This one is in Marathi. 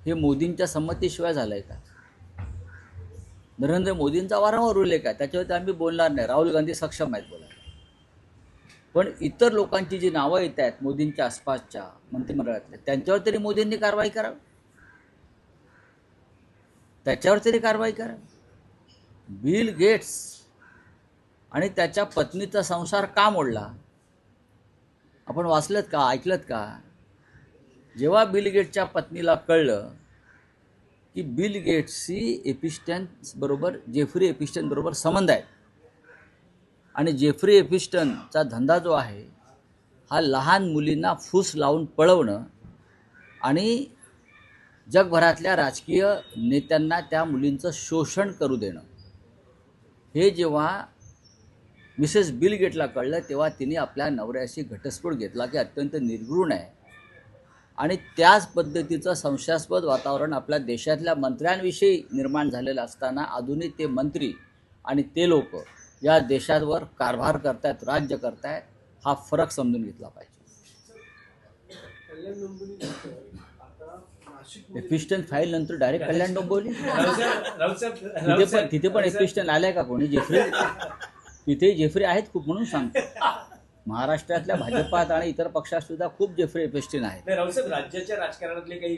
हे मोदींच्या संमतीशिवाय झालंय का? नरेंद्र मोदींचा वारंवार उल्लेख आहे, त्याच्यावरती आम्ही बोलणार नाही. राहुल गांधी सक्षम आहेत बोलायला. पण इतर लोकांची जी नावं येत आहेत मोदींच्या आसपासच्या मंत्रिमंडळातल्या, त्यांच्यावर तरी मोदींनी कारवाई करावी. त्याच्यावर तरी कारवाई करावी. बिल गेट्स आणि त्याच्या पत्नीचा संसार का मोडला? आपण वाचलत का, ऐकलत का? जेव्हा बिल गेट्सच्या पत्नीला कळलं की बिल गेट्सची जेफ्री एपिस्टन बरोबर संबंध आहे आणि जेफ्री एपिस्टनचा धंदा जो आहे हा लहान मुलींना फूस लावून पळवणं आणि जगभरातल्या राजकीय नेत्यांना त्या मुलींचं शोषण करू देणं, हे जेव्हा मिसेस बिल गेटला कळलं तेव्हा तिने आपल्या नवऱ्याशी घटस्फोट घेतला की अत्यंत निर्घृण आहे. आणि त्याच पद्धतीचं संशयास्पद वातावरण आपल्या देशातल्या मंत्र्यांविषयी निर्माण झालेलं असताना अजूनही ते मंत्री आणि ते लोक या देशावर कारभार करतायत, राज्य करतायत. हा फरक समजून घेतला पाहिजे. एपिस्टन फाईल नंतर डायरेक्ट कल्याण डोंबिवली तिथे पण एपिस्टन आल्या का कोणी? जेफ्री तिथे जेफ्री आहेत खूप, म्हणून सांगतो. महाराष्ट्रातल्या भाजपात आणि इतर पक्षात सुद्धा खूप जेफ्री एपिस्टन आहेत. राज्याच्या राजकारणातले काही